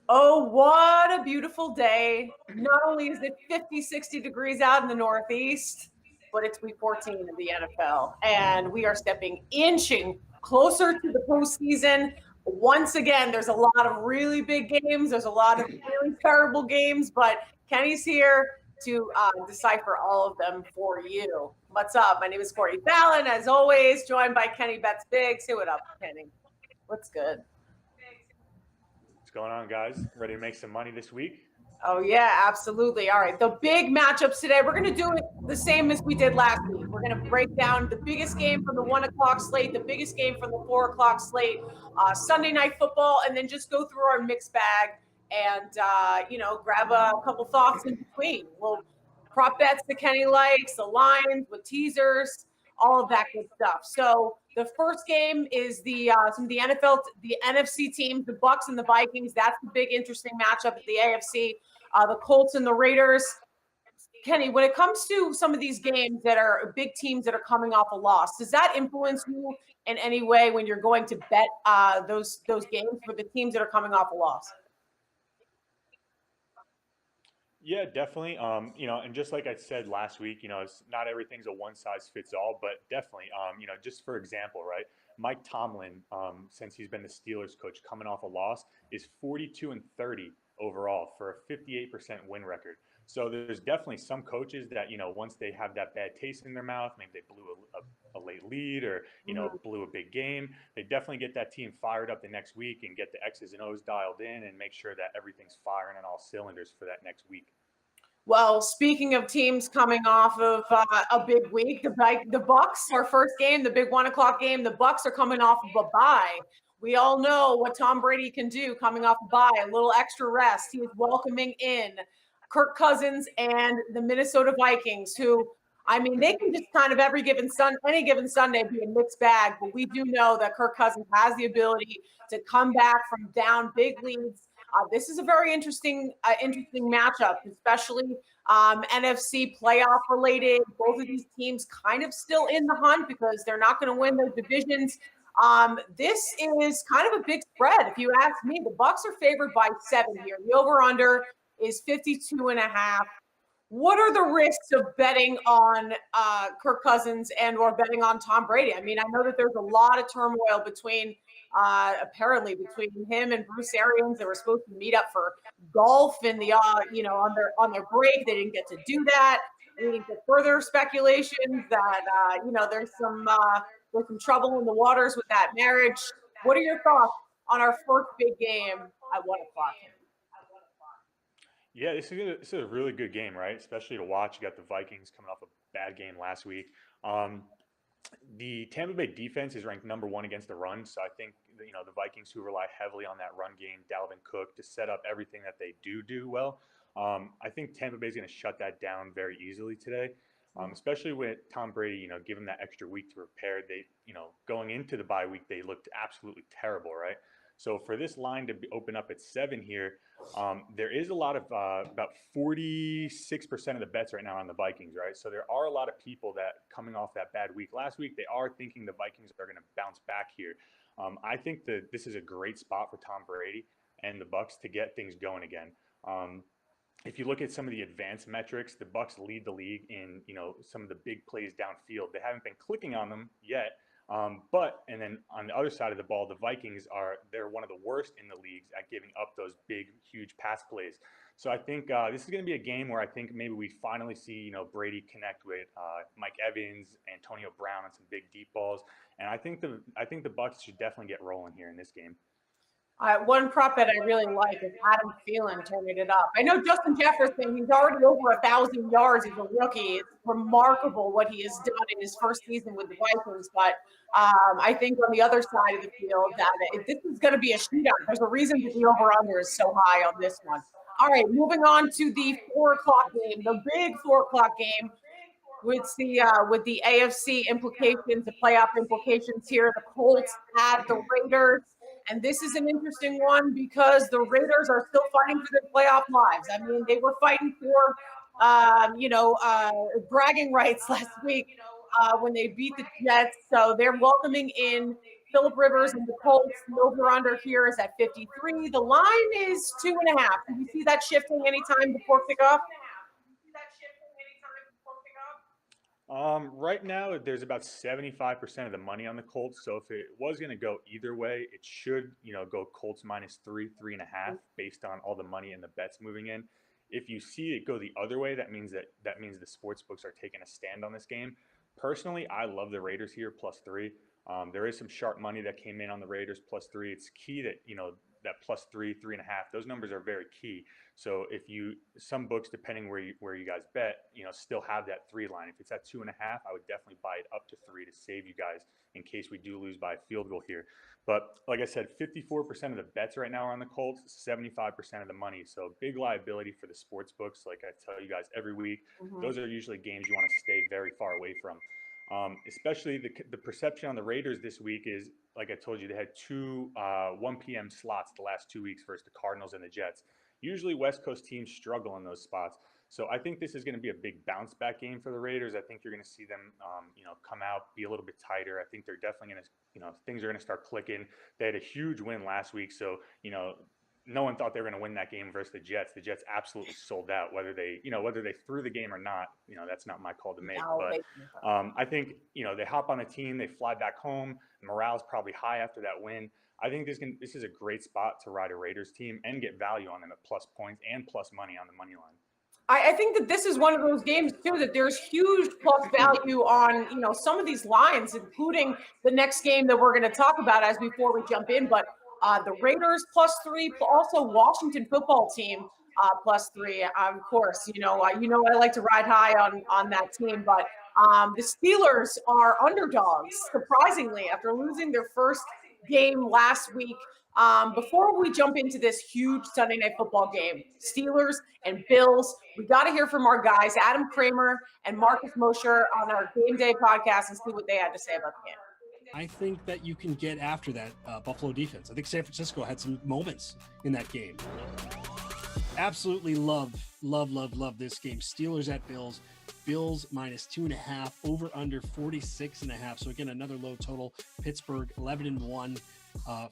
Oh, what a beautiful day. Not only is it 50, 60 degrees out in the Northeast, but it's week 14 of the NFL. And we are inching closer to the postseason. Once again, there's a lot of really big games. There's a lot of really terrible games, but Kenny's here to decipher all of them for you. What's up? My name is Courtney Fallon, as always, joined by Kenny Betts Biggs. Say what up, Kenny. What's good? What's going on, guys? Ready to make some money this week? Oh, yeah, absolutely. All right. The big matchups today, we're going to do it the same as we did last week. We're going to break down the biggest game from the 1 o'clock slate, the biggest game from the 4 o'clock slate, Sunday night football, and then just go through our mixed bag and, grab a couple thoughts in between. We'll prop bets that Kenny likes, the lines with teasers, all of that good stuff. So the first game is some of the NFC teams, the Bucs and the Vikings. That's the big, interesting matchup at the AFC. The Colts and the Raiders. Kenny, when it comes to some of these games that are big teams that are coming off a loss, does that influence you in any way when you're going to bet those games for the teams that are coming off a loss? Yeah, definitely. And just like I said last week, it's not everything's a one size fits all, but definitely, just for example, right? Mike Tomlin, since he's been the Steelers coach, coming off a loss, is 42-30 overall for a 58% win record. So there's definitely some coaches that, once they have that bad taste in their mouth, maybe they blew a late lead or, blew a big game, they definitely get that team fired up the next week and get the X's and O's dialed in and make sure that everything's firing on all cylinders for that next week. Well, speaking of teams coming off of a big week, the Bucs, our first game, the big 1 o'clock game, the Bucs are coming off of a bye. We all know what Tom Brady can do coming off a bye, a little extra rest. He is welcoming in Kirk Cousins and the Minnesota Vikings, who, I mean, they can just kind of any given Sunday be a mixed bag, but we do know that Kirk Cousins has the ability to come back from down big leads. This is a very interesting matchup, especially NFC playoff related. Both of these teams kind of still in the hunt because they're not going to win their divisions. This is kind of a big spread. If you ask me, the Bucs are favored by 7 here. The over-under is 52.5. What are the risks of betting on Kirk Cousins and or betting on Tom Brady? I mean, I know that there's a lot of turmoil apparently between him and Bruce Arians. They were supposed to meet up for golf in the on their break. They didn't get to do that. Leading to further speculations that there's some trouble in the waters with that marriage. What are your thoughts on our first big game at 1 o'clock? Yeah, this is a really good game, right? Especially to watch. You got the Vikings coming off a bad game last week. The Tampa Bay defense is ranked number 1 against the run, so I think the Vikings, who rely heavily on that run game, Dalvin Cook, to set up everything that they do well. I think Tampa Bay is going to shut that down very easily today, especially with Tom Brady. Give him that extra week to prepare. They, going into the bye week, they looked absolutely terrible, right? So for this line to open up at 7 here, there is a lot of about 46% of the bets right now on the Vikings, right? So there are a lot of people that coming off that bad week last week, they are thinking the Vikings are going to bounce back here. I think that this is a great spot for Tom Brady and the Bucs to get things going again. If you look at some of the advanced metrics, the Bucs lead the league in some of the big plays downfield. They haven't been clicking on them yet. And then on the other side of the ball, the Vikings they're one of the worst in the leagues at giving up those big, huge pass plays. So I think this is going to be a game where I think maybe we finally see, Brady connect with Mike Evans, Antonio Brown on some big deep balls. And I think the Bucs should definitely get rolling here in this game. One prop bet I really like is Adam Thielen turning it up. I know Justin Jefferson, he's already over 1,000 yards as a rookie. It's remarkable what he has done in his first season with the Vikings. But I think on the other side of the field that this is going to be a shootout. There's a reason that the over-under is so high on this one. All right, moving on to the 4 o'clock game, the big 4 o'clock game with the AFC implications, the playoff implications here. The Colts at the Raiders. And this is an interesting one because the Raiders are still fighting for their playoff lives. I mean, they were fighting for, bragging rights last week when they beat the Jets. So they're welcoming in Phillip Rivers and the Colts. The over-under here is at 53. The line is 2.5. Do you see that shifting anytime before kickoff? Right now, there's about 75% of the money on the Colts. So if it was going to go either way, it should, go Colts -3, 3.5, based on all the money and the bets moving in. If you see it go the other way, that means the sports books are taking a stand on this game. Personally, I love the Raiders here +3. There is some sharp money that came in on the Raiders +3. It's key that that +3, 3.5. Those numbers are very key. So if some books, depending where you guys bet, still have that 3 line. If it's at 2.5, I would definitely buy it up to 3 to save you guys in case we do lose by a field goal here. But like I said, 54% of the bets right now are on the Colts, 75% of the money. So big liability for the sports books. Like I tell you guys every week, those are usually games you want to stay very far away from. Especially the perception on the Raiders this week is, like I told you, they had 2 1 p.m. slots the last 2 weeks versus the Cardinals and the Jets. Usually West Coast teams struggle in those spots. So I think this is going to be a big bounce back game for the Raiders. I think you're going to see them, come out, be a little bit tighter. I think they're definitely going to, things are going to start clicking. They had a huge win last week. So, no one thought they were going to win that game versus the Jets. The Jets absolutely sold out. Whether they threw the game or not, that's not my call to make. But I think, they hop on a team, they fly back home. Morale's probably high after that win. I think this is a great spot to ride a Raiders team and get value on them at plus points and plus money on the money line. I think that this is one of those games too that there's huge plus value on, some of these lines, including the next game that we're going to talk about before we jump in. But the Raiders +3, also Washington football team +3. Of course, I like to ride high on that team, but the Steelers are underdogs, surprisingly, after losing their first game last week. Before we jump into this huge Sunday Night Football game, Steelers and Bills, we got to hear from our guys, Adam Kramer and Marcus Mosher, on our Game Day podcast and see what they had to say about the game. I think that you can get after that Buffalo defense. I think San Francisco had some moments in that game. Absolutely love this game. Steelers at Bills. Bills -2.5, over under 46.5. So again, another low total. Pittsburgh 11-1.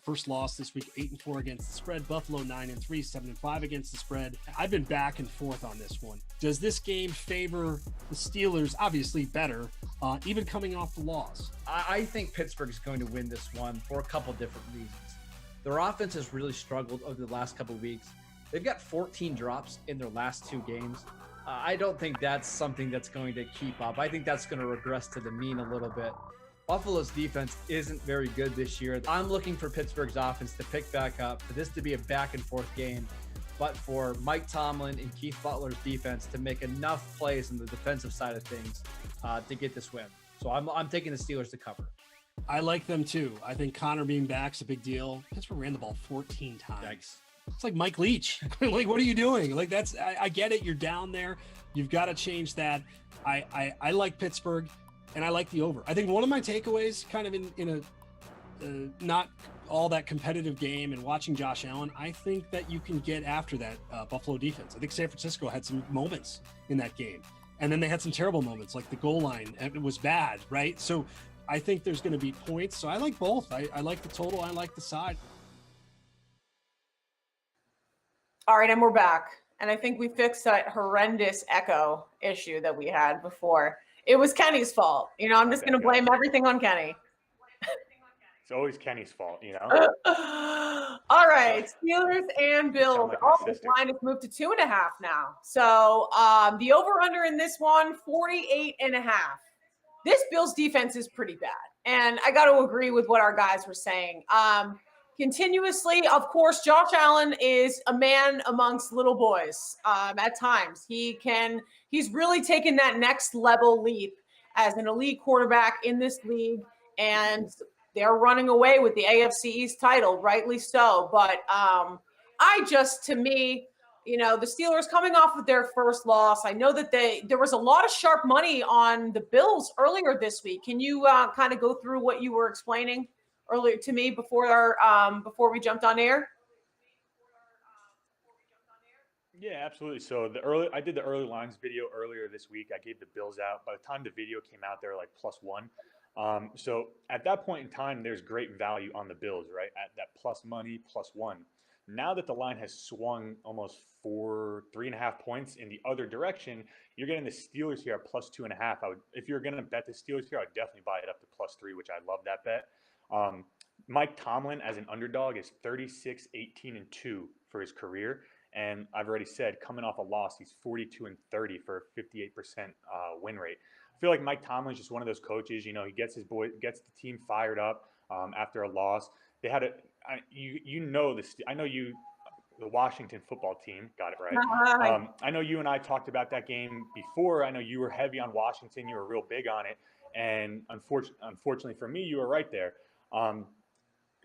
First loss this week, 8-4 against the spread. Buffalo 9-3, 7-5 against the spread. I've been back and forth on this one. Does this game favor the Steelers? Obviously better, even coming off the loss. I think Pittsburgh is going to win this one for a couple different reasons. Their offense has really struggled over the last couple of weeks. They've got 14 drops in their last 2 games. I don't think that's something that's going to keep up. I think that's going to regress to the mean a little bit. Buffalo's defense isn't very good this year. I'm looking for Pittsburgh's offense to pick back up, for this to be a back and forth game, but for Mike Tomlin and Keith Butler's defense to make enough plays on the defensive side of things to get this win. So I'm taking the Steelers to cover. I like them too. I think Connor being back's a big deal. Pittsburgh ran the ball 14 times. Yikes. It's like Mike Leach. Like, what are you doing? Like, I get it. You're down there. You've got to change that. I like Pittsburgh, and I like the over. I think one of my takeaways, kind of in a not all that competitive game and watching Josh Allen, I think that you can get after that Buffalo defense. I think San Francisco had some moments in that game, and then they had some terrible moments, like the goal line. It was bad, right? So I think there's going to be points. So I like both. I like the total. I like the side. All right, and we're back. And I think we fixed that horrendous echo issue that we had before. It was Kenny's fault. I'm just going to blame everything on Kenny. It's always Kenny's fault, All right, Steelers and Bills. This line has moved to 2.5 now. So the over-under in this one, 48.5. This Bills defense is pretty bad. And I got to agree with what our guys were saying. Continuously, of course, Josh Allen is a man amongst little boys at times. He's really taken that next level leap as an elite quarterback in this league, and they're running away with the AFC East title, rightly so. But to me, the Steelers coming off of their first loss, I know that there was a lot of sharp money on the Bills earlier this week. Can you kind of go through what you were explaining earlier to me before we jumped on air? Yeah, absolutely. So I did the early lines video earlier this week. I gave the Bills out. By the time the video came out, they were like +1. So at that point in time, there's great value on the Bills, right? At that plus money, +1. Now that the line has swung almost 3.5 points in the other direction, you're getting the Steelers here at +2.5. If you're going to bet the Steelers here, I'd definitely buy it up to +3, which I love that bet. Mike Tomlin as an underdog is 36-18-2 for his career. And I've already said, coming off a loss, he's 42-30 for a 58% win rate. I feel like Mike Tomlin's just one of those coaches. He gets gets the team fired up after a loss. They had I know you, the Washington football team, got it right. I know you and I talked about that game before. I know you were heavy on Washington. You were real big on it, and unfortunately for me, you were right there.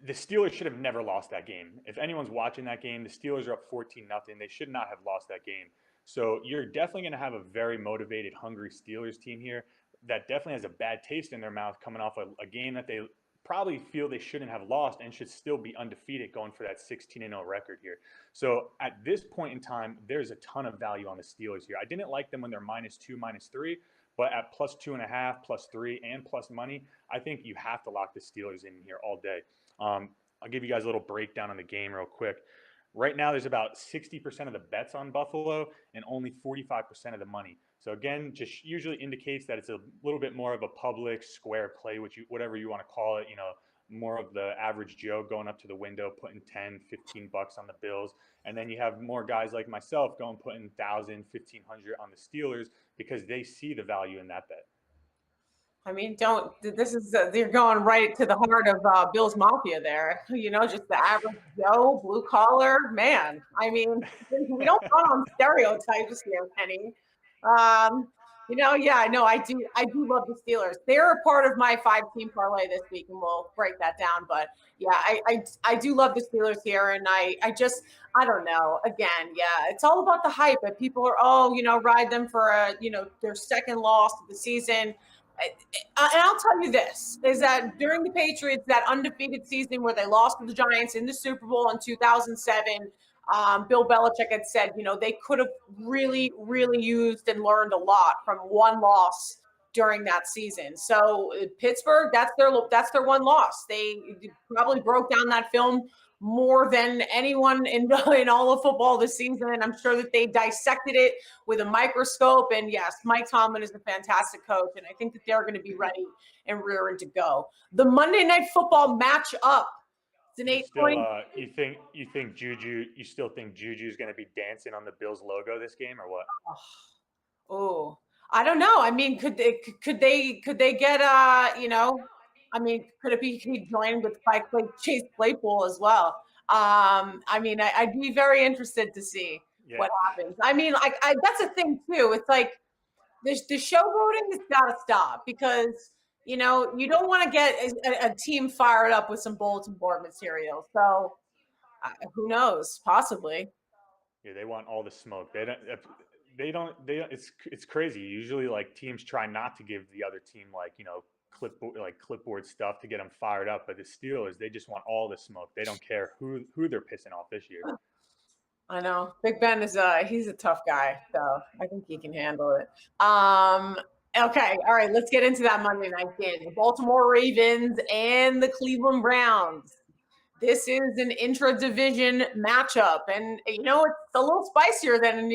The Steelers should have never lost that game. If anyone's watching that game, the Steelers are up 14-0. They should not have lost that game. So you're definitely going to have a very motivated, hungry Steelers team here that definitely has a bad taste in their mouth coming off a game that they probably feel they shouldn't have lost and should still be undefeated going for that 16-0 record here. So at this point in time, there's a ton of value on the Steelers here. I didn't like them when they're -2, -3, but at +2.5, +3, and plus money, I think you have to lock the Steelers in here all day. I'll give you guys a little breakdown on the game real quick. Right now, there's about 60% of the bets on Buffalo and only 45% of the money. So again, just usually indicates that it's a little bit more of a public square play, whatever you want to call it, more of the average Joe going up to the window, putting 10, 15 bucks on the Bills. And then you have more guys like myself putting 1,000, 1,500 on the Steelers because they see the value in that bet. I mean, you're going right to the heart of Bill's Mafia there. Just the average Joe, blue collar man. I mean, we don't run on stereotypes here, Penny. Yeah, no, I do love the Steelers. They're a part of my 5-team parlay this week, and we'll break that down. But yeah, I do love the Steelers here, and I don't know. Again, yeah, it's all about the hype. But people are, ride them for their second loss of the season. And I'll tell you this, is that during the Patriots, that undefeated season where they lost to the Giants in the Super Bowl in 2007, Bill Belichick had said, they could have really, really used and learned a lot from one loss during that season. So Pittsburgh, that's their one loss. They probably broke down that film more than anyone in all of football this season. And I'm sure that they dissected it with a microscope. And yes, Mike Tomlin is a fantastic coach. And I think that they're going to be ready and rearing to go. The Monday Night Football matchup. It's an 8-point. You still think Juju's going to be dancing on the Bills logo this game or what? Oh, I don't know. I mean, could they get I mean, could it be joined with Chase Claypool as well? I mean, I'd be very interested to see what happens. I mean, that's a thing too. It's like the showboating has got to stop because you don't want to get a team fired up with some bulletin board material. So who knows? Possibly. Yeah, they want all the smoke. It's crazy. Usually, teams try not to give the other team clipboard stuff to get them fired up. But the Steelers, they just want all the smoke. They don't care who they're pissing off this year. I know. Big Ben he's a tough guy, so I think he can handle it. Okay, all right, let's get into that Monday night game. The Baltimore Ravens and the Cleveland Browns. This is an intra-division matchup, and it's a little spicier than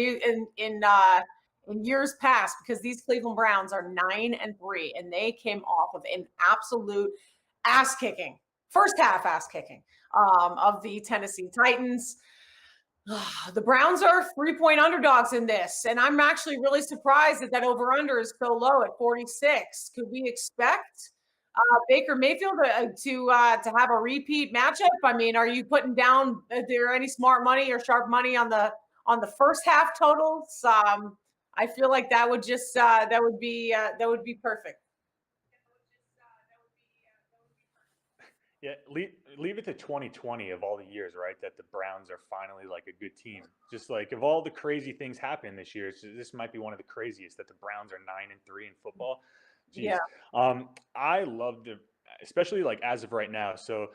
in years past because these Cleveland Browns are 9-3, and they came off of an absolute ass-kicking, first half ass-kicking of the Tennessee Titans. The Browns are 3-point underdogs in this, and I'm actually really surprised that over-under is so low at 46. Could we expect Baker Mayfield to have a repeat matchup? I mean, are you putting down? Is there any smart money or sharp money on the first half totals? I feel like that would just that would be perfect. Yeah, leave it to 2020 of all the years, right? That the Browns are finally a good team. Just of all the crazy things happening this year, this might be one of the craziest that the Browns are 9-3 in football. Jeez. Yeah. I love especially as of right now. So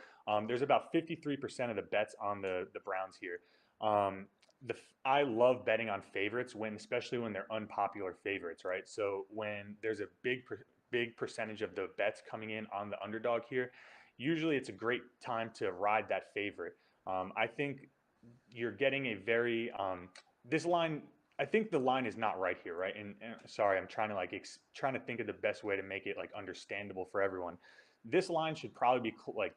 there's about 53% of the bets on the Browns here. I love betting on favorites especially when they're unpopular favorites, right? So when there's a big big percentage of the bets coming in on the underdog here, usually it's a great time to ride that favorite. I think you're getting a very this line. I think the line is not right here, right? And sorry, I'm trying to trying to think of the best way to make it like understandable for everyone. This line should probably be like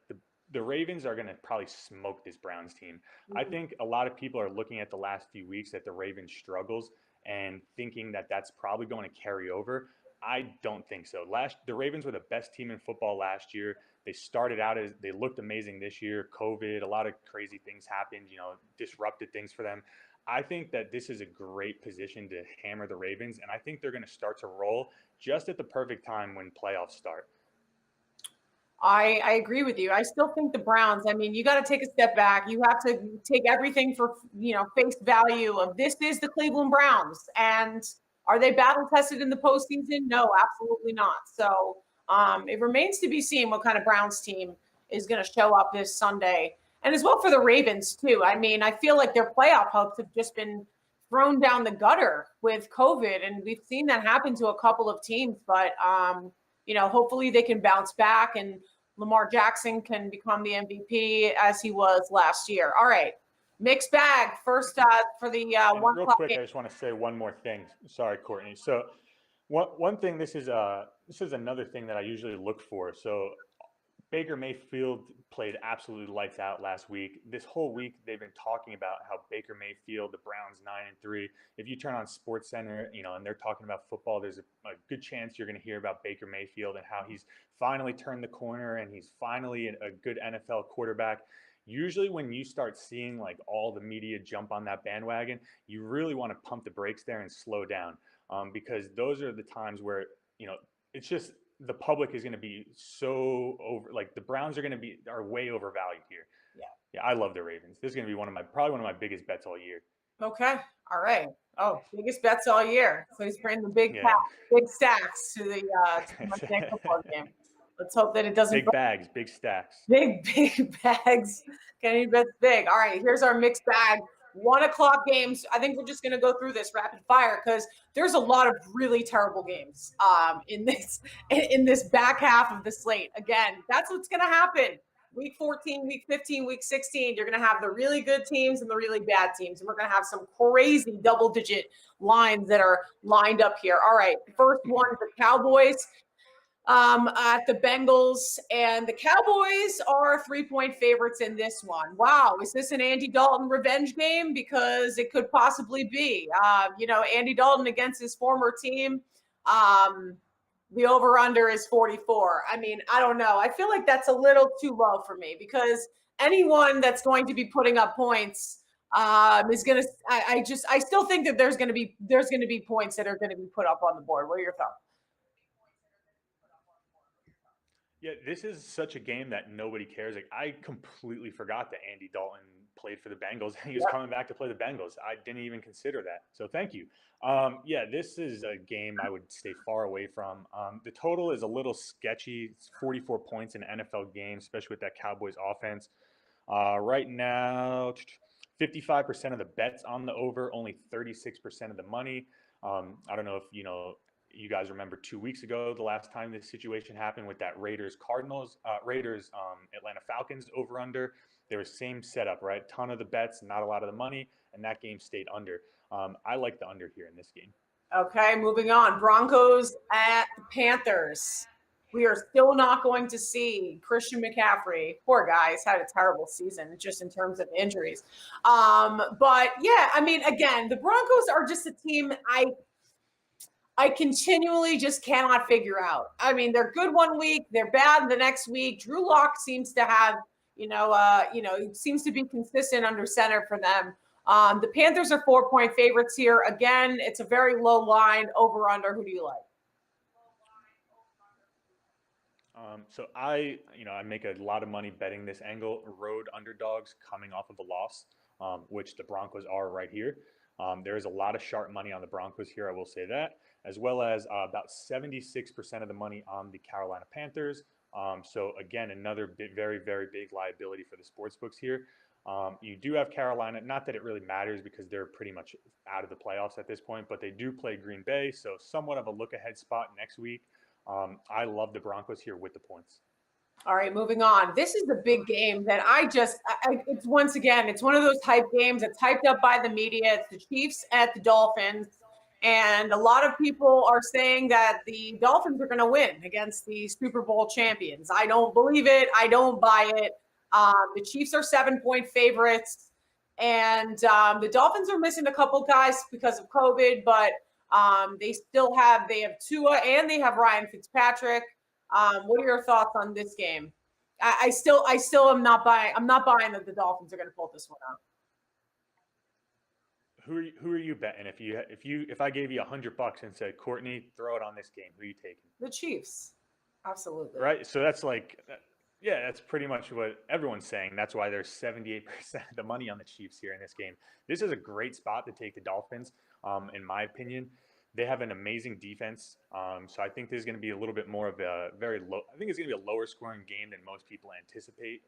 the Ravens are going to probably smoke this Browns team. I think a lot of people are looking at the last few weeks at the Ravens struggles and thinking that that's probably going to carry over. I don't think so. The Ravens were the best team in football last year. They started out as they looked amazing this year. COVID, a lot of crazy things happened, disrupted things for them. I think that this is a great position to hammer the Ravens, and I think they're going to start to roll just at the perfect time when playoffs start. I agree with you. I still think the Browns, I mean, you got to take a step back. You have to take everything for, face value of this is the Cleveland Browns. And are they battle tested in the postseason? No, absolutely not. So it remains to be seen what kind of Browns team is going to show up this Sunday. And as well for the Ravens, too. I mean, I feel like their playoff hopes have just been thrown down the gutter with COVID. And we've seen that happen to a couple of teams. But, hopefully they can bounce back and Lamar Jackson can become the MVP as he was last year. All right. Mixed bag. First for the 1 real o'clock quick, game. I just want to say one more thing. Sorry, Courtney. So one thing, this is another thing that I usually look for. So Baker Mayfield played absolutely lights out last week. This whole week, they've been talking about how Baker Mayfield, the Browns 9-3. If you turn on Sports Center, and they're talking about football, there's a good chance you're going to hear about Baker Mayfield and how he's finally turned the corner and he's finally a good NFL quarterback. Usually when you start seeing like all the media jump on that bandwagon, you really want to pump the brakes there and slow down, because those are the times where, it's just the public is going to be so over, like the Browns are way overvalued here. Yeah, I love the Ravens. This is going to be probably one of my biggest bets all year. Okay. All right. Oh, biggest bets all year. So he's bringing the big stacks to the Monday Night Football game. Let's hope that it doesn't. Big bags, big stacks. Big bags. Kenny bets big. All right. Here's our mixed bag. 1 o'clock games. I think we're just going to go through this rapid fire because there's a lot of really terrible games in this back half of the slate. Again, that's what's going to happen. Week 14, week 15, week 16, you're going to have the really good teams and the really bad teams. And we're going to have some crazy double-digit lines that are lined up here. All right. First one, the Cowboys at the Bengals. And the Cowboys are 3-point favorites in this one. Wow. Is this an Andy Dalton revenge game? Because it could possibly be. Andy Dalton against his former team. The over-under is 44. I mean, I don't know. I feel like that's a little too low for me because anyone that's going to be putting up points is going to. I still think that there's going to be points that are going to be put up on the board. What are your thoughts? Yeah, this is such a game that nobody cares. Like, I completely forgot that Andy Dalton played for the Bengals. He was coming back to play the Bengals. I didn't even consider that. So thank you. This is a game I would stay far away from. The total is a little sketchy. It's 44 points in an NFL game, especially with that Cowboys offense. Right now, 55% of the bets on the over, only 36% of the money. I don't know if you guys remember 2 weeks ago, the last time this situation happened with that Raiders Atlanta Falcons over under. There was same setup, right? Ton of the bets, not a lot of the money, and that game stayed under. I like the under here in this game. Okay, moving on. Broncos at the Panthers. We are still not going to see Christian McCaffrey. Poor guy, he's had a terrible season just in terms of injuries. But yeah, I mean, again, the Broncos are just a team I continually just cannot figure out. I mean, they're good one week, they're bad the next week. Drew Lock seems to have, seems to be consistent under center for them. The Panthers are 4-point favorites here. Again, it's a very low line. Over under. Who do you like? So I make a lot of money betting this angle. Road underdogs coming off of a loss, which the Broncos are right here. There is a lot of sharp money on the Broncos here, I will say that, as well as about 76% of the money on the Carolina Panthers. So again, another very, very big liability for the sports books here. You do have Carolina, not that it really matters because they're pretty much out of the playoffs at this point, but they do play Green Bay, so somewhat of a look-ahead spot next week. I love the Broncos here with the points. All right, moving on. This is the big game that it's once again, it's one of those hype games that's hyped up by the media. It's the Chiefs at the Dolphins. And a lot of people are saying that the Dolphins are going to win against the Super Bowl champions. I don't believe it. I don't buy it. The Chiefs are 7-point favorites. And the Dolphins are missing a couple guys because of COVID, but they have Tua and they have Ryan Fitzpatrick. What are your thoughts on this game? I still am not buying. I'm not buying that the Dolphins are going to pull this one out. Who are you betting? If I gave you $100 and said, Courtney, throw it on this game, who are you taking? The Chiefs, absolutely. Right. So that's that's pretty much what everyone's saying. That's why there's 78% of the money on the Chiefs here in this game. This is a great spot to take the Dolphins, in my opinion. They have an amazing defense. So I think there's going to be a little bit more of a I think it's going to be a lower scoring game than most people anticipate.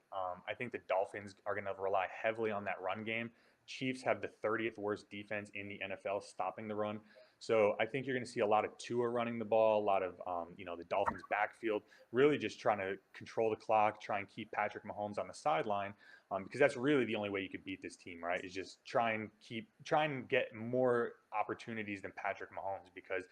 I think the Dolphins are going to rely heavily on that run game. Chiefs have the 30th worst defense in the NFL stopping the run. So I think you're going to see a lot of Tua running the ball, a lot of, the Dolphins backfield, really just trying to control the clock, try and keep Patrick Mahomes on the sideline, because that's really the only way you could beat this team, right? Is just try and get more opportunities than Patrick Mahomes, because,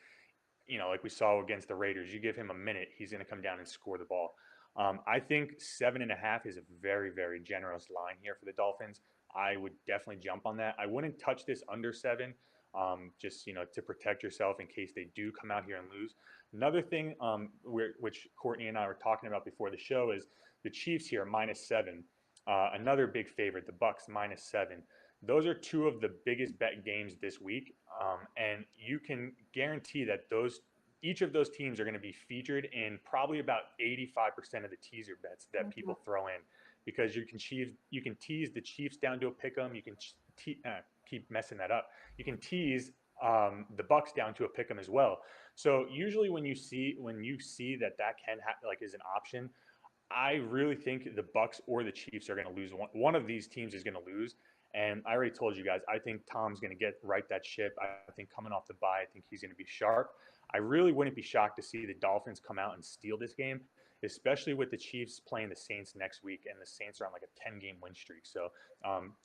like we saw against the Raiders, you give him a minute, he's going to come down and score the ball. I think 7.5 is a very, very generous line here for the Dolphins. I would definitely jump on that. I wouldn't touch this under 7. Just to protect yourself in case they do come out here and lose. Another thing, which Courtney and I were talking about before the show, is the Chiefs here -7. Another big favorite, the Bucks -7. Those are two of the biggest bet games this week, and you can guarantee that each of those teams are going to be featured in probably about 85% of the teaser bets that people throw in, because you can tease the Chiefs down to a pick'em. You can keep messing that up. You can tease the Bucks down to a pick'em as well. So usually when you see that can is an option, I really think the Bucks or the Chiefs are going to lose. One of these teams is going to lose. And I already told you guys, I think Tom's going to right that ship. I think coming off the bye, I think he's going to be sharp. I really wouldn't be shocked to see the Dolphins come out and steal this game, especially with the Chiefs playing the Saints next week, and the Saints are on a 10-game win streak. So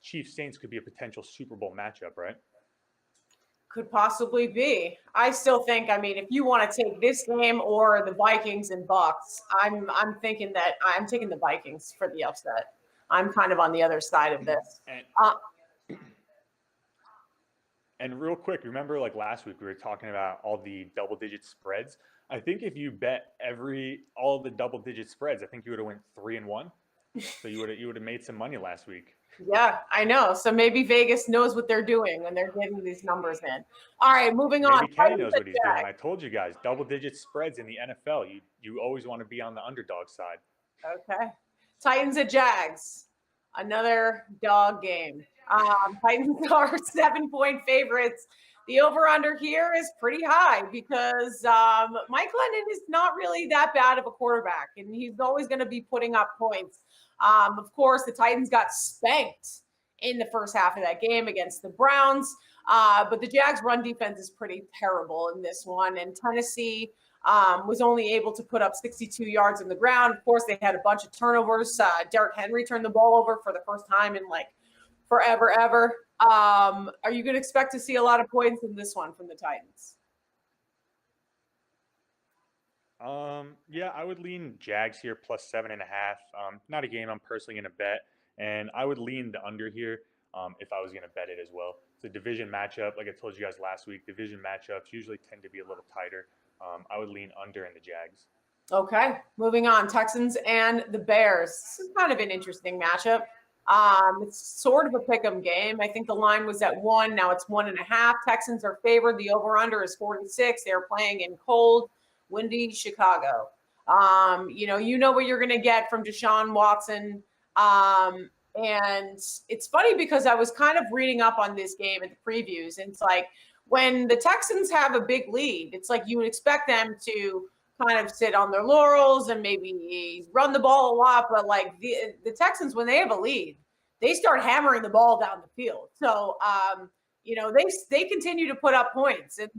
Chiefs-Saints could be a potential Super Bowl matchup, right? Could possibly be. I still think, if you want to take this game or the Vikings and Bucks, I'm thinking that I'm taking the Vikings for the upset. I'm kind of on the other side of this. And real quick, remember last week we were talking about all the double-digit spreads? I think if you bet all the double-digit spreads, I think you would have went 3-1. So you would have made some money last week. Yeah, I know. So maybe Vegas knows what they're doing when they're getting these numbers in. All right, moving on. Maybe Kenny knows what he's doing. I told you guys, double-digit spreads in the NFL. You always want to be on the underdog side. Okay. Titans at Jags. Another dog game. Titans are 7-point favorites. The over-under here is pretty high because Mike Glennon is not really that bad of a quarterback, and he's always going to be putting up points. Of course, the Titans got spanked in the first half of that game against the Browns, but the Jags' run defense is pretty terrible in this one, and Tennessee was only able to put up 62 yards on the ground. Of course, they had a bunch of turnovers. Derrick Henry turned the ball over for the first time in forever, ever. Are you going to expect to see a lot of points in this one from the Titans? Yeah, I would lean Jags here plus 7.5. Not a game I'm personally going to bet, and I would lean the under here if I was going to bet it as well. It's a division matchup. Like I told you guys last week, division matchups usually tend to be a little tighter. I would lean under in the Jags. Okay, moving on. Texans and the Bears. This is kind of an interesting matchup. It's sort of a pick'em game. I think the line was at 1. Now it's 1.5. Texans are favored. The over-under is 46. They're playing in cold, windy Chicago. You know what you're going to get from Deshaun Watson. And it's funny because I was kind of reading up on this game at the previews, and it's when the Texans have a big lead, it's you would expect them to kind of sit on their laurels and maybe run the ball a lot. But the Texans, when they have a lead, they start hammering the ball down the field. So, they continue to put up points. And,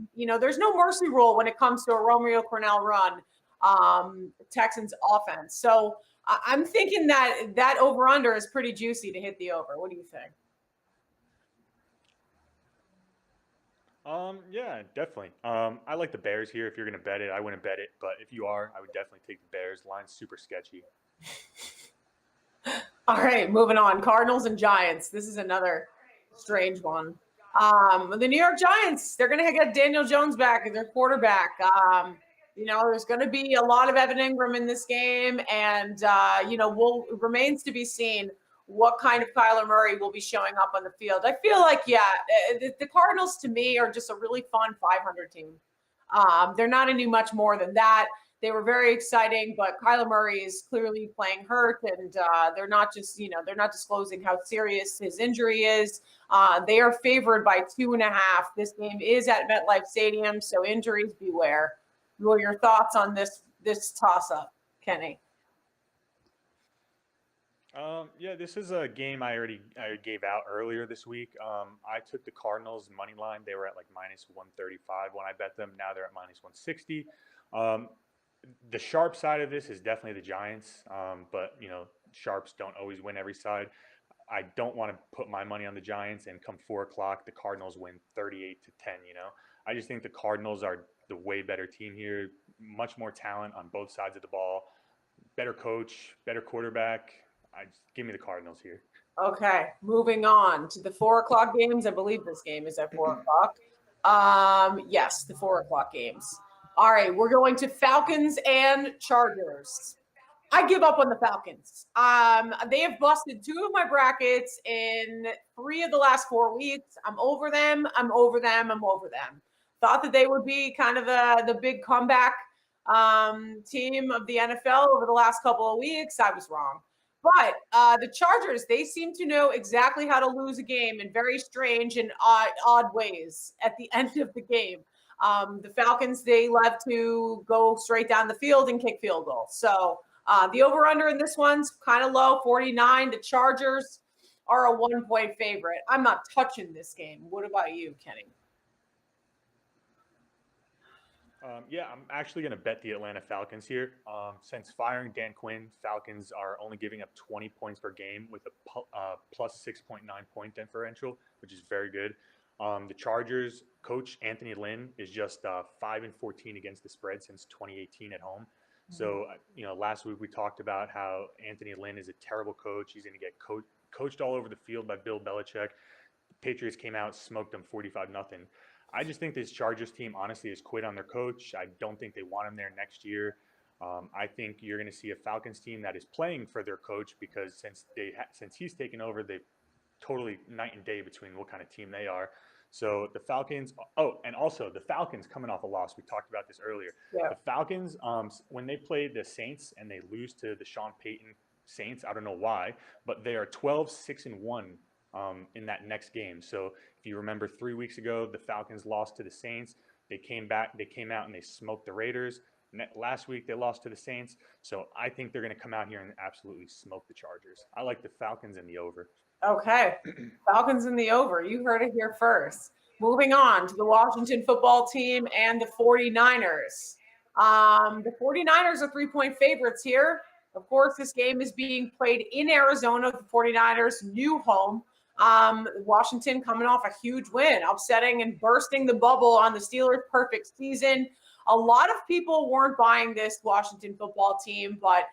there's no mercy rule when it comes to a Romeo Cornell run. Texans offense. So I'm thinking that over under is pretty juicy to hit the over. What do you think? Yeah, definitely. I like the Bears here. If you're gonna bet it, I wouldn't bet it, but if you are, I would definitely take the Bears. Line's super sketchy. All right, moving on. Cardinals and Giants. This is another strange one. The New York Giants, they're going to get Daniel Jones back as their quarterback. There's going to be a lot of Evan Ingram in this game, and it remains to be seen what kind of Kyler Murray will be showing up on the field. I feel like, the Cardinals to me are just a really fun 500 team. They're not any much more than that. They were very exciting, but Kyler Murray is clearly playing hurt, and they're not disclosing how serious his injury is. They are favored by 2.5. This game is at MetLife Stadium, so injuries beware. What are your thoughts on this toss-up, Kenny? Yeah, this is a game I gave out earlier this week. I took the Cardinals money line. They were at like minus 135 when I bet them. Now they're at minus 160. The sharp side of this is definitely the Giants, but sharps don't always win every side. I don't want to put my money on the Giants, and come 4 o'clock, the Cardinals win 38-10. I just think the Cardinals are the way better team here, much more talent on both sides of the ball, better coach, better quarterback. Give me the Cardinals here. Okay, moving on to the 4 o'clock games. I believe this game is at 4 o'clock. Yes, the 4 o'clock games. All right, we're going to Falcons and Chargers. I give up on the Falcons. They have busted 2 of my brackets in 3 of the last 4 weeks. I'm over them. Thought that they would be kind of the big comeback team of the NFL over the last couple of weeks. I was wrong. But the Chargers, they seem to know exactly how to lose a game in very strange and odd ways at the end of the game. The Falcons, they love to go straight down the field and kick field goals. So the over-under in this one's kind of low, 49. The Chargers are a 1-point favorite. I'm not touching this game. What about you, Kenny? Yeah, I'm actually going to bet the Atlanta Falcons here. Since firing Dan Quinn, Falcons are only giving up 20 points per game with a plus 6.9 point differential, which is very good. The Chargers coach Anthony Lynn is just 5-14 against the spread since 2018 at home. So, last week we talked about how Anthony Lynn is a terrible coach. He's going to get coached all over the field by Bill Belichick. The Patriots came out, smoked them 45-0. I just think this Chargers team honestly has quit on their coach. I don't think they want him there next year. I think you're going to see a Falcons team that is playing for their coach, because since he's taken over, they've totally night and day between what kind of team they are. So the Falcons, and also the Falcons coming off a loss. We talked about this earlier. Yeah. The Falcons, when they play the Saints and they lose to the Sean Payton Saints, I don't know why, but they are 12-6-1 in that next game. So if you remember 3 weeks ago, the Falcons lost to the Saints. They came out and they smoked the Raiders. Last week they lost to the Saints. So I think they're going to come out here and absolutely smoke the Chargers. I like the Falcons in the over. Okay, Falcons in the over. You heard it here first. Moving on to the Washington football team and the 49ers. The 49ers are 3-point favorites here. Of course, this game is being played in Arizona, the 49ers' new home. Washington coming off a huge win, upsetting and bursting the bubble on the Steelers' perfect season. A lot of people weren't buying this Washington football team, but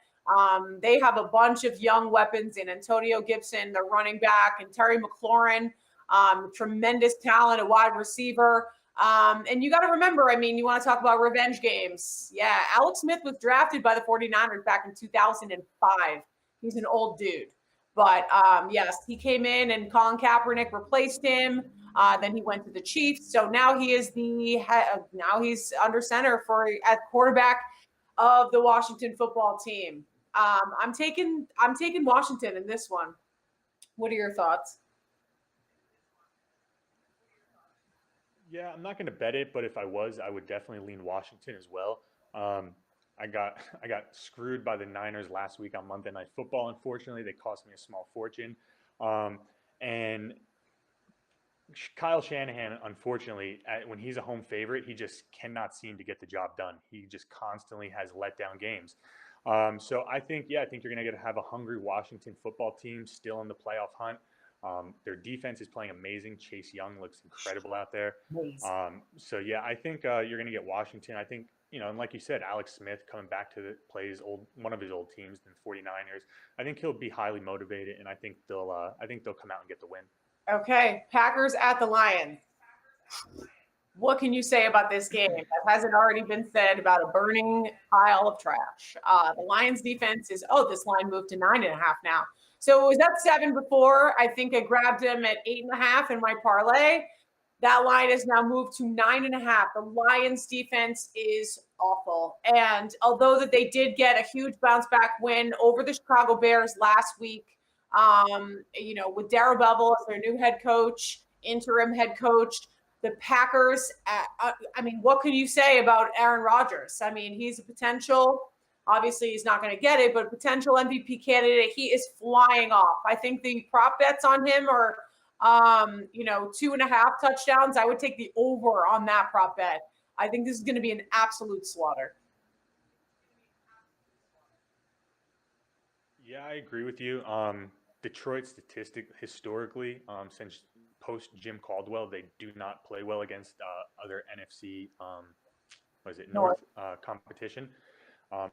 they have a bunch of young weapons in Antonio Gibson, the running back, and Terry McLaurin, tremendous talent at wide receiver. And you got to remember, you want to talk about revenge games. Yeah, Alex Smith was drafted by the 49ers back in 2005. He's an old dude. But, yes, he came in and Colin Kaepernick replaced him. Then he went to the Chiefs. So now he is now he's under center at quarterback of the Washington football team. I'm taking Washington in this one. What are your thoughts? Yeah, I'm not going to bet it, but if I was, I would definitely lean Washington as well. I got screwed by the Niners last week on Monday Night Football. Unfortunately, they cost me a small fortune. And Kyle Shanahan, unfortunately, when he's a home favorite, he just cannot seem to get the job done. He just constantly has let down games. So I think you're going to have a hungry Washington football team still in the playoff hunt. Their defense is playing amazing. Chase Young looks incredible out there. So yeah, I think you're going to get Washington. I think, and like you said, Alex Smith coming back to one of his old teams, the 49ers. I think he'll be highly motivated, and I think they'll come out and get the win. Okay, Packers at the Lions. What can you say about this game that hasn't already been said about a burning pile of trash? The Lions defense is, this line moved to 9.5 now. So it was at 7 before. I think I grabbed him at 8.5 in my parlay. That line has now moved to 9.5. The Lions defense is awful. And although that they did get a huge bounce back win over the Chicago Bears last week, with Darrell Bevell as their new head coach, interim head coach, the Packers, what can you say about Aaron Rodgers? I mean, he's a potential, obviously he's not going to get it, but potential MVP candidate. He is flying off. I think the prop bets on him are, 2.5 touchdowns. I would take the over on that prop bet. I think this is going to be an absolute slaughter. Yeah, I agree with you. Detroit historically, since post Jim Caldwell, they do not play well against other NFC North competition,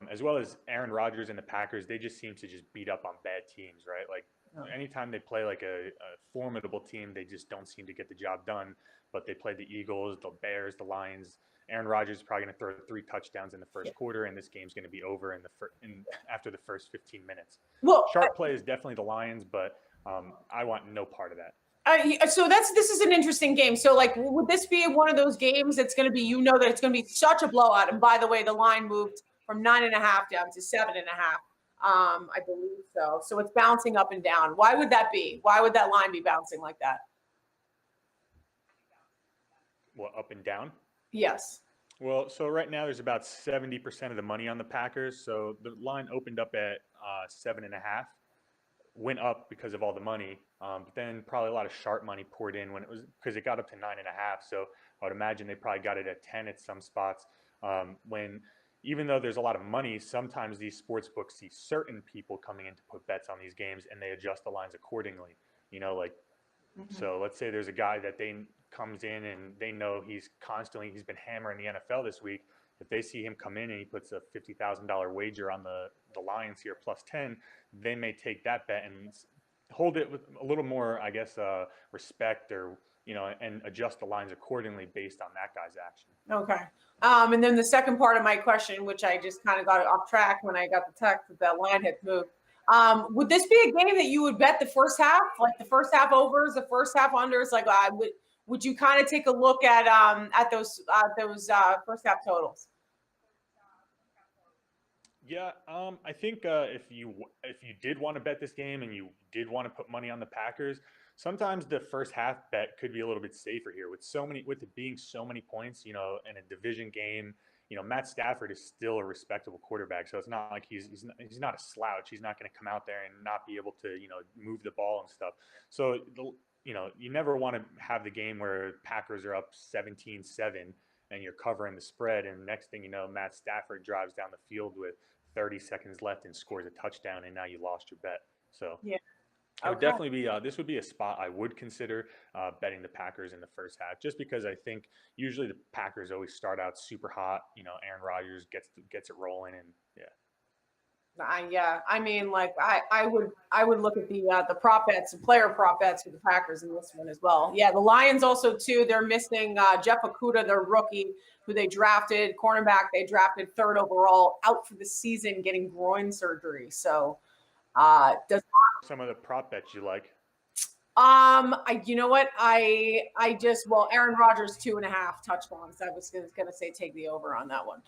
as well as Aaron Rodgers and the Packers. They just seem to just beat up on bad teams, right? Like anytime they play like a formidable team, they just don't seem to get the job done. But they played the Eagles, the Bears, the Lions. Aaron Rodgers is probably going to throw 3 touchdowns in the first quarter, and this game's going to be over after the first 15 minutes. Well, sharp play is definitely the Lions, but I want no part of that. So this is an interesting game. So like, would this be one of those games that's going to be, that it's going to be such a blowout? And by the way, the line moved from 9.5 down to 7.5. I believe so. So it's bouncing up and down. Why would that be? Why would that line be bouncing like that? Well, up and down? Yes. Well, so right now there's about 70% of the money on the Packers. So the line opened up at 7.5, went up because of all the money, but then probably a lot of sharp money poured in because it got up to 9.5. So I would imagine they probably got it at 10 at some spots. Even though there's a lot of money, sometimes these sports books see certain people coming in to put bets on these games, and they adjust the lines accordingly. So let's say there's a guy that comes in and they know he's been hammering the NFL this week. If they see him come in and he puts a $50,000 wager on the Lions here plus 10, they may take that bet and hold it with a little more, I guess, respect or, and adjust the lines accordingly based on that guy's action. Okay. And then the second part of my question, which I just kind of got off track when I got the text that that line had moved. Would this be a game that you would bet the first half, like the first half overs, the first half unders? Like, would you kind of take a look at those first half totals? Yeah, I think if you did want to bet this game and you did want to put money on the Packers, sometimes the first half bet could be a little bit safer here with it being so many points. In a division game, Matt Stafford is still a respectable quarterback, so it's not like he's not a slouch. He's not going to come out there and not be able to move the ball and stuff. So you never want to have the game where Packers are up 17-7 and you're covering the spread, and next thing you know, Matt Stafford drives down the field with 30 seconds left and scores a touchdown, and now you lost your bet. So yeah, it would definitely be this would be a spot I would consider betting the Packers in the first half, just because I think usually the Packers always start out super hot. Aaron Rodgers gets it rolling, and yeah. I mean, like I would look at the prop bets, the player prop bets for the Packers in this one as well. Yeah, the Lions also too. They're missing Jeff Okudah, their rookie, who they drafted, cornerback. They drafted 3rd overall, out for the season, getting groin surgery. So, some of the prop bets you like? You know what? Aaron Rodgers 2.5 touchdowns. I was gonna say take the over on that one.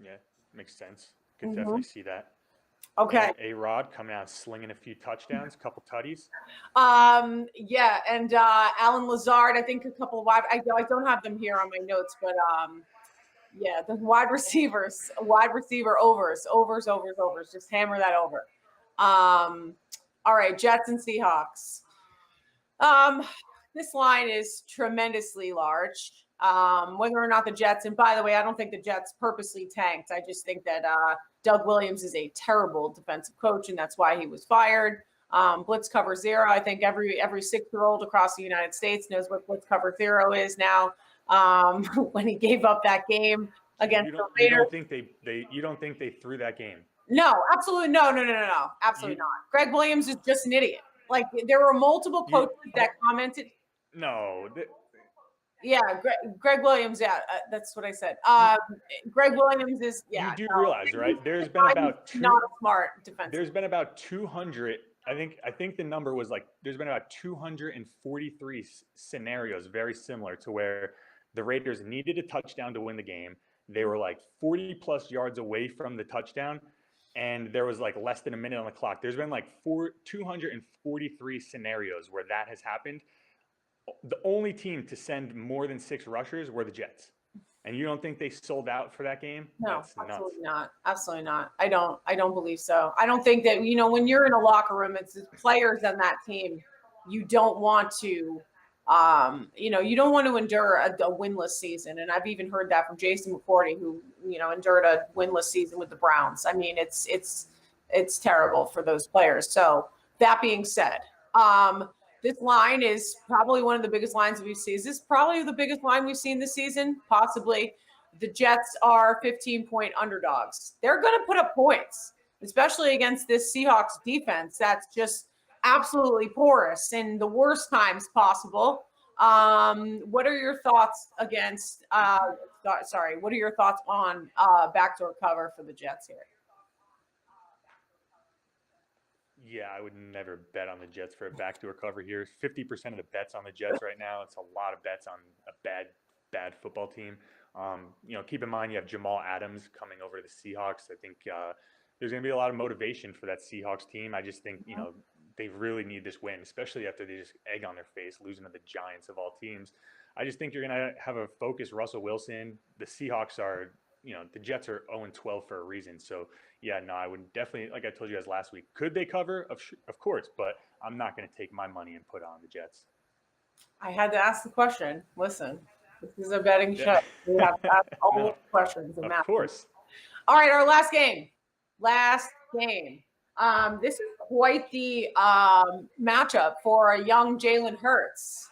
Yeah. Makes sense. Could definitely see that. Okay. A-Rod coming out slinging a few touchdowns, a couple tutties. Yeah, and Alan Lazard, I think a couple of I don't have them here on my notes, but yeah, the wide receiver overs. Just hammer that over. All right, Jets and Seahawks. This line is tremendously large. Whether or not the Jets, and by the way, I don't think the Jets purposely tanked. I just think that Doug Williams is a terrible defensive coach, and that's why he was fired. Blitz cover zero. I think every 6-year-old across the United States knows what blitz cover zero is now. When he gave up that game against the Raiders, you don't think they threw that game? No, absolutely no, absolutely not. Greg Williams is just an idiot. Like there were multiple coaches that commented. No. Yeah, Greg Williams. Yeah, that's what I said. Greg Williams is. Yeah, you do realize, right? There's been about not a smart defense. There's been about 200. I think the number was like there's been about 243 scenarios very similar to where the Raiders needed a touchdown to win the game. They were like 40 plus yards away from the touchdown, and there was like less than a minute on the clock. There's been like 243 scenarios where that has happened. The only team to send more than 6 rushers were the Jets. And you don't think they sold out for that game? No, That's absolutely nuts. not. Absolutely not. I don't believe so. I don't think that, when you're in a locker room, it's the players on that team. You don't want to, you don't want to endure a winless season. And I've even heard that from Jason McCourty, who, endured a winless season with the Browns. I mean, it's terrible for those players. So that being said, this line is probably one of the biggest lines we've seen. Is this probably the biggest line we've seen this season? Possibly. The Jets are 15-point underdogs. They're going to put up points, especially against this Seahawks defense that's just absolutely porous in the worst times possible. What are your thoughts against what are your thoughts on backdoor cover for the Jets here? Yeah, I would never bet on the Jets for a backdoor cover here. 50% of the bets on the Jets right now. It's a lot of bets on a bad football team. Keep in mind you have Jamal Adams coming over to the Seahawks. I think there's going to be a lot of motivation for that Seahawks team. I just think, they really need this win, especially after they just egg on their face, losing to the Giants of all teams. I just think you're going to have a focused Russell Wilson. The Seahawks are, the Jets are 0-12 for a reason. So, yeah, no, I would definitely, like I told you guys last week, could they cover? Of course, but I'm not going to take my money and put on the Jets. I had to ask the question. Listen, this is a betting show. We have to ask all the questions. Of course. All right, our last game. This is quite the matchup for a young Jalen Hurts,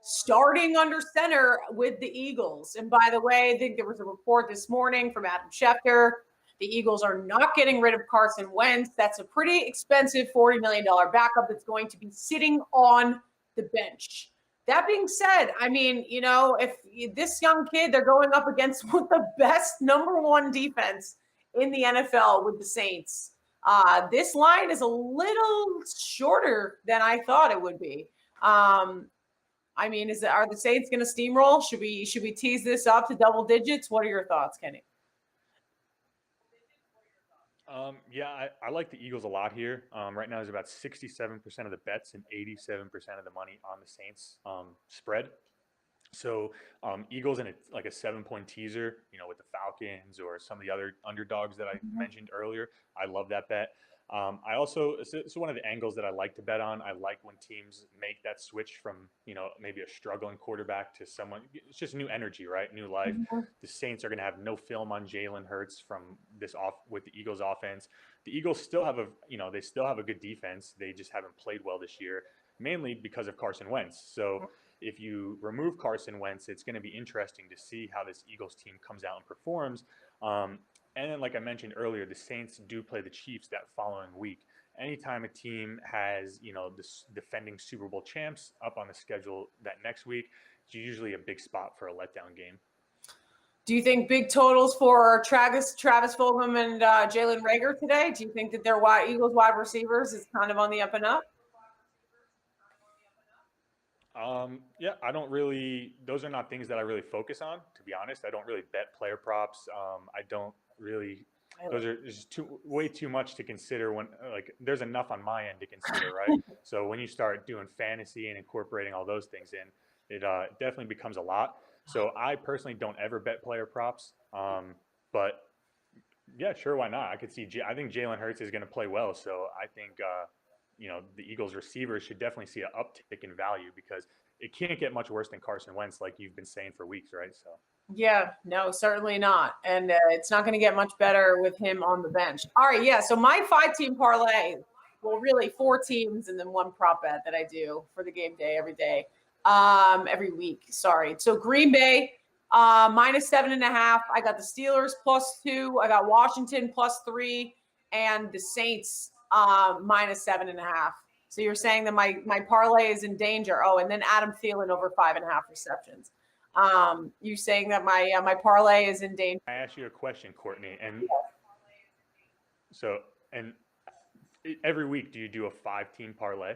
starting under center with the Eagles. And by the way, I think there was a report this morning from Adam Schefter. The Eagles are not getting rid of Carson Wentz. That's a pretty expensive $40 million backup that's going to be sitting on the bench. That being said, I mean, if this young kid, they're going up against the best number 1 defense in the NFL with the Saints. This line is a little shorter than I thought it would be. I mean, are the Saints going to steamroll? Should we tease this up to double digits? What are your thoughts, Kenny? Yeah, I like the Eagles a lot here. Right now, there's about 67% of the bets and 87% of the money on the Saints spread. So Eagles in a 7-point teaser, with the Falcons or some of the other underdogs that I mentioned earlier. I love that bet. I also, it's one of the angles that I like to bet on. I like when teams make that switch from, maybe a struggling quarterback to someone. It's just new energy, right? New life. Mm-hmm. The Saints are going to have no film on Jalen Hurts with the Eagles offense. The Eagles still have they still have a good defense. They just haven't played well this year, mainly because of Carson Wentz. So if you remove Carson Wentz, it's going to be interesting to see how this Eagles team comes out and performs. And then, like I mentioned earlier, the Saints do play the Chiefs that following week. Anytime a team has, this defending Super Bowl champs up on the schedule that next week, it's usually a big spot for a letdown game. Do you think big totals for Travis Fulgham and Jalen Reagor today? Do you think that their Eagles wide receivers is kind of on the up and up? Yeah, those are not things that I really focus on, to be honest. I don't really bet player props. Those are just way too much to consider when, there's enough on my end to consider, right? So when you start doing fantasy and incorporating all those things in, it definitely becomes a lot. So I personally don't ever bet player props. But yeah, sure, why not? I think Jalen Hurts is going to play well. So I think, the Eagles receivers should definitely see an uptick in value because it can't get much worse than Carson Wentz, like you've been saying for weeks, right? So. Yeah, no, certainly not. And it's not going to get much better with him on the bench. All right, yeah. So my 5-team parlay, well, really 4 teams and then 1 prop bet that I do for the game day every day, every week. Sorry. So Green Bay minus 7.5. I got the Steelers +2. I got Washington +3, and the Saints minus 7.5. So you're saying that my parlay is in danger. Oh, and then Adam Thielen over 5.5 receptions. You saying that my parlay is in danger? I asked you a question, Courtney, and so every week do you do a 5-team parlay?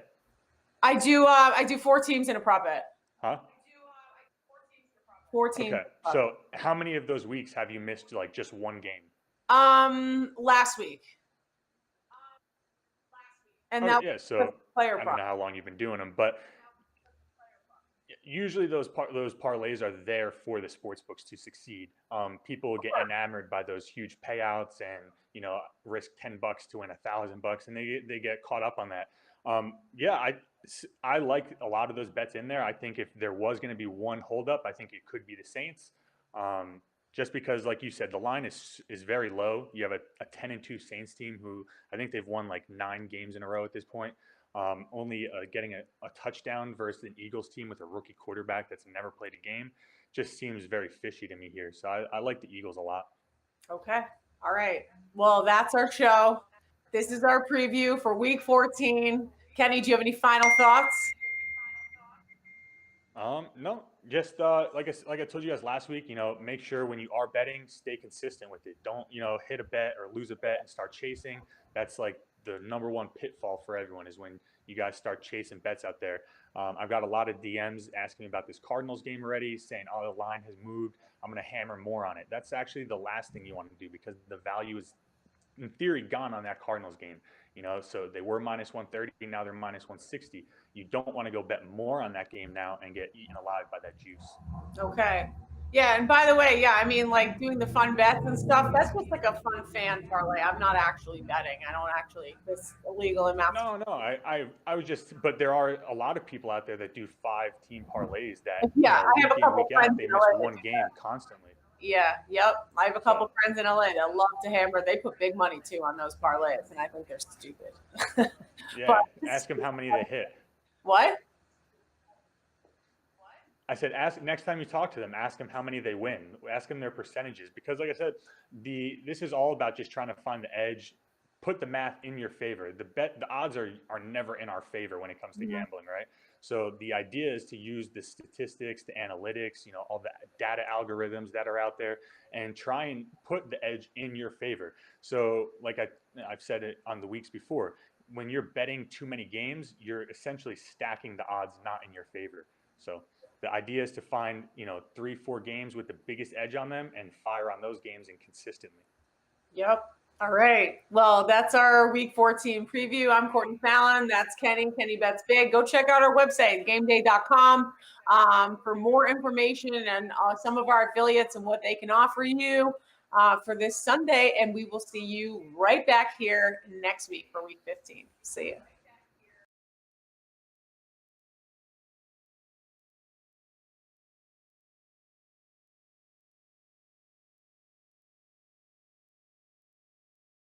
I do 4 teams in a prop bet. Huh? 4 teams. Okay. So how many of those weeks have you missed like just one game? Last week. And that yeah. So player I prop. don't know how long you've been doing them, but usually those parlays are there for the sports books to succeed. People get enamored by those huge payouts and risk $10 to win $1,000, and they get caught up on that. I like a lot of those bets in there. I think if there was going to be one holdup, I think it could be the Saints. Just because, like you said, the line is very low. You have a 10-2 Saints team who I think they've won like 9 games in a row at this point. Only getting a touchdown versus an Eagles team with a rookie quarterback that's never played a game just seems very fishy to me here. So I like the Eagles a lot. Okay. All right. Well, that's our show. This is our preview for week 14. Kenny, do you have any final thoughts? No, just like I told you guys last week, make sure when you are betting, stay consistent with it. Don't, hit a bet or lose a bet and start chasing. That's like the number one pitfall for everyone is when you guys start chasing bets out there. I've got a lot of DMs asking me about this Cardinals game already, saying, oh, the line has moved. I'm going to hammer more on it. That's actually the last thing you want to do because the value is, in theory, gone on that Cardinals game. So they were minus 130, now they're minus 160. You don't want to go bet more on that game now and get eaten alive by that juice. Okay. Yeah, and by the way, I mean, like doing the fun bets and stuff, that's just like a fun fan parlay. I'm not actually betting. I don't actually, it's illegal in Massachusetts. No, I was just, but there are a lot of people out there that do 5-team parlays that, I have a couple friends they in miss LA one game constantly. Yeah, yep. I have a couple friends in LA that love to hammer. They put big money too on those parlays, and I think they're stupid. Yeah, ask them how many they hit. What? I said, next time you talk to them, ask them how many they win. Ask them their percentages, because like I said, this is all about just trying to find the edge, put the math in your favor. The odds are never in our favor when it comes to gambling, right? So the idea is to use the statistics, the analytics, all the data algorithms that are out there, and try and put the edge in your favor. So like I've said it on the weeks before, when you're betting too many games, you're essentially stacking the odds not in your favor. So the idea is to find, 3-4 games with the biggest edge on them and fire on those games and consistently. Yep. All right. Well, that's our week 14 preview. I'm Courtney Fallon. That's Kenny. Kenny Bets Big. Go check out our website, gameday.com, for more information and some of our affiliates and what they can offer you for this Sunday. And we will see you right back here next week for week 15. See you.